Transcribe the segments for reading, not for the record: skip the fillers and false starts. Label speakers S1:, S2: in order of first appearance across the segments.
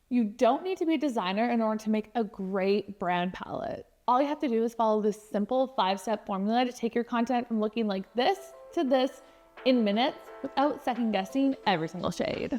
S1: You don't need to be a designer in order to make a great brand palette. All you have to do is follow this simple 5-step formula to take your content from looking like this to this in minutes without second guessing every single shade.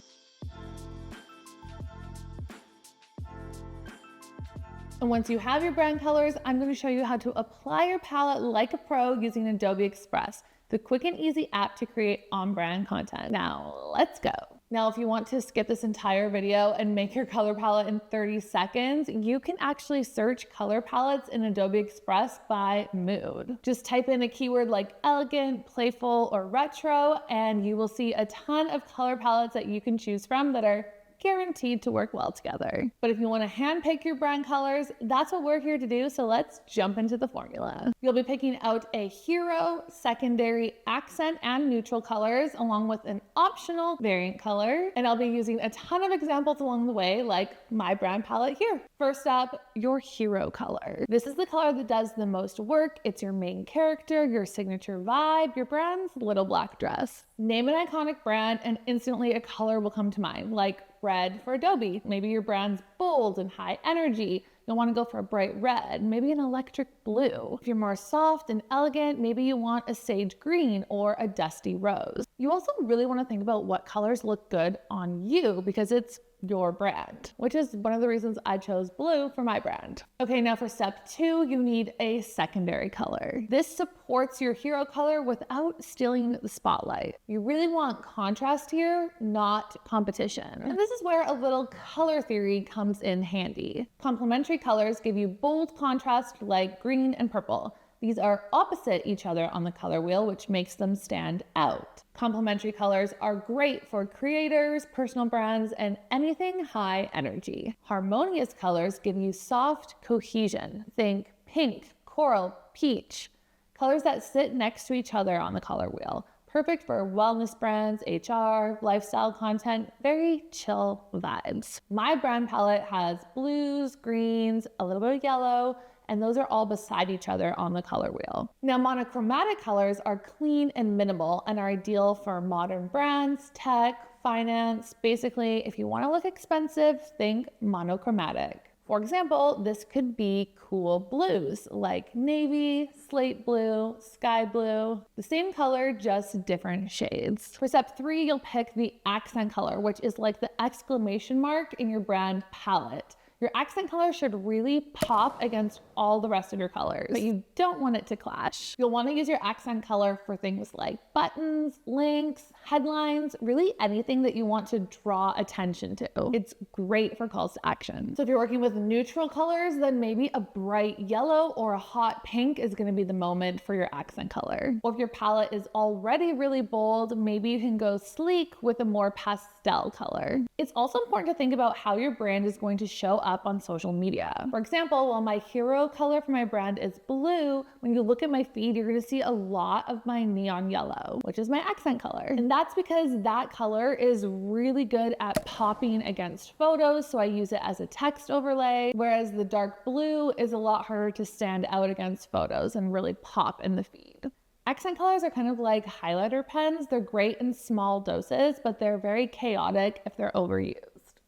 S1: And once you have your brand colors, I'm going to show you how to apply your palette like a pro using Adobe Express, the quick and easy app to create on-brand content. Now, let's go. Now, if you want to skip this entire video and make your color palette in 30 seconds, you can actually search color palettes in Adobe Express by mood. Just type in a keyword like elegant, playful, or retro, and you will see a ton of color palettes that you can choose from that are guaranteed to work well together. But if you want to handpick your brand colors, that's what we're here to do, so let's jump into the formula. You'll be picking out a hero, secondary, accent, and neutral colors, along with an optional variant color, and I'll be using a ton of examples along the way, like my brand palette here. First up, your hero color. This is the color that does the most work. It's your main character, your signature vibe, your brand's little black dress. Name an iconic brand and instantly a color will come to mind, like red for Adobe. Maybe your brand's bold and high energy. You'll want to go for a bright red, maybe an electric blue. If you're more soft and elegant, maybe you want a sage green or a dusty rose. You also really want to think about what colors look good on you because it's your brand, which is one of the reasons I chose blue for my brand. Okay, now for step 2, you need a secondary color. This supports your hero color without stealing the spotlight. You really want contrast here, not competition. And this is where a little color theory comes in handy. Complementary colors give you bold contrast like green and purple. These are opposite each other on the color wheel, which makes them stand out. Complementary colors are great for creators, personal brands, and anything high energy. Harmonious colors give you soft cohesion. Think pink, coral, peach. Colors that sit next to each other on the color wheel. Perfect for wellness brands, HR, lifestyle content, very chill vibes. My brand palette has blues, greens, a little bit of yellow, and those are all beside each other on the color wheel. Now, monochromatic colors are clean and minimal and are ideal for modern brands, tech, finance. Basically, if you want to look expensive, think monochromatic. For example, this could be cool blues like navy, slate blue, sky blue, the same color, just different shades. For step 3, you'll pick the accent color, which is like the exclamation mark in your brand palette. Your accent color should really pop against all the rest of your colors, but you don't want it to clash. You'll want to use your accent color for things like buttons, links, headlines, really anything that you want to draw attention to. It's great for calls to action. So if you're working with neutral colors, then maybe a bright yellow or a hot pink is going to be the moment for your accent color. Or if your palette is already really bold, maybe you can go sleek with a more pastel color. It's also important to think about how your brand is going to show up on social media. For example, while my hero color for my brand is blue, when you look at my feed, you're going to see a lot of my neon yellow, which is my accent color. And that's because that color is really good at popping against photos, so I use it as a text overlay, whereas the dark blue is a lot harder to stand out against photos and really pop in the feed. Accent colors are kind of like highlighter pens. They're great in small doses, but they're very chaotic if they're overused.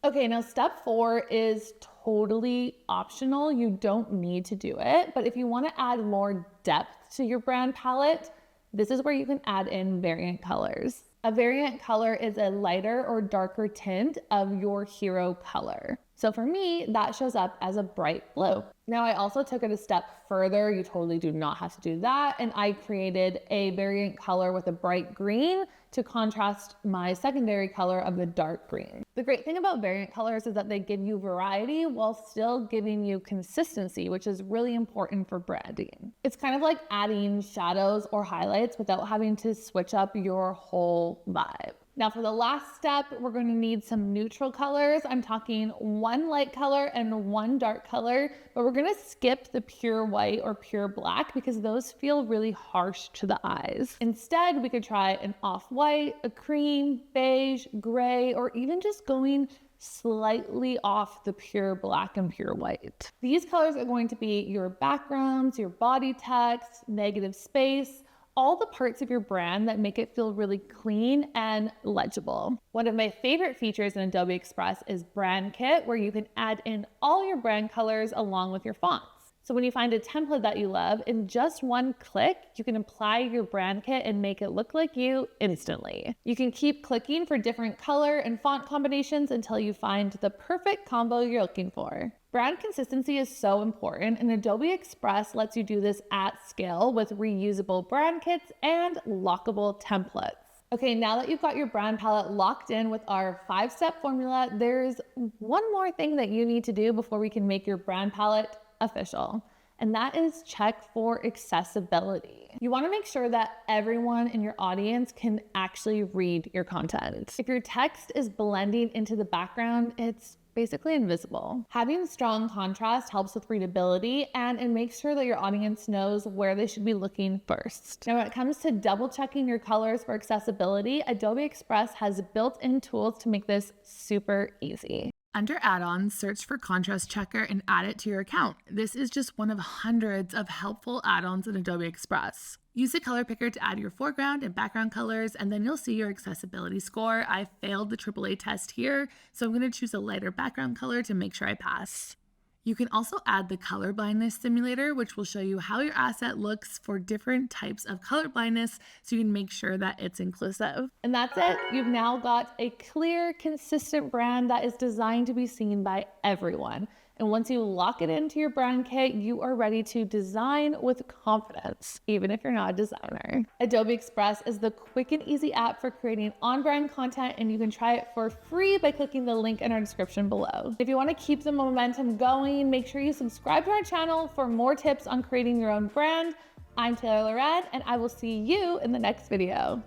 S1: Okay, now step 4 is totally optional. You don't need to do it, but if you want to add more depth to your brand palette, this is where you can add in variant colors. A variant color is a lighter or darker tint of your hero color. So for me, that shows up as a bright blue. Now I also took it a step further. You totally do not have to do that. And I created a variant color with a bright green to contrast my secondary color of the dark green. The great thing about variant colors is that they give you variety while still giving you consistency, which is really important for branding. It's kind of like adding shadows or highlights without having to switch up your whole vibe. Now for the last step, we're going to need some neutral colors. I'm talking one light color and one dark color, but we're going to skip the pure white or pure black because those feel really harsh to the eyes. Instead, we could try an off-white, a cream, beige, gray, or even just going slightly off the pure black and pure white. These colors are going to be your backgrounds, your body text, negative space, all the parts of your brand that make it feel really clean and legible. One of my favorite features in Adobe Express is Brand Kit, where you can add in all your brand colors along with your fonts. So when you find a template that you love, in just one click, you can apply your brand kit and make it look like you instantly. You can keep clicking for different color and font combinations until you find the perfect combo you're looking for. Brand consistency is so important, and Adobe Express lets you do this at scale with reusable brand kits and lockable templates. Okay, now that you've got your brand palette locked in with our 5-step formula, there's one more thing that you need to do before we can make your brand palette official, and that is check for accessibility. You want to make sure that everyone in your audience can actually read your content. If your text is blending into the background, it's basically invisible. Having strong contrast helps with readability, and it makes sure that your audience knows where they should be looking first. Now, when it comes to double checking your colors for accessibility, Adobe Express has built-in tools to make this super easy. Under add-ons, search for Contrast Checker and add it to your account. This is just one of hundreds of helpful add-ons in Adobe Express. Use the color picker to add your foreground and background colors, and then you'll see your accessibility score. I failed the AAA test here, so I'm going to choose a lighter background color to make sure I pass. You can also add the color blindness simulator, which will show you how your asset looks for different types of color blindness, so you can make sure that it's inclusive. And that's it. You've now got a clear, consistent brand that is designed to be seen by everyone. And once you lock it into your brand kit, you are ready to design with confidence, even if you're not a designer. Adobe Express is the quick and easy app for creating on-brand content, and you can try it for free by clicking the link in our description below. If you want to keep the momentum going, make sure you subscribe to our channel for more tips on creating your own brand. I'm Taylor Lorette, and I will see you in the next video.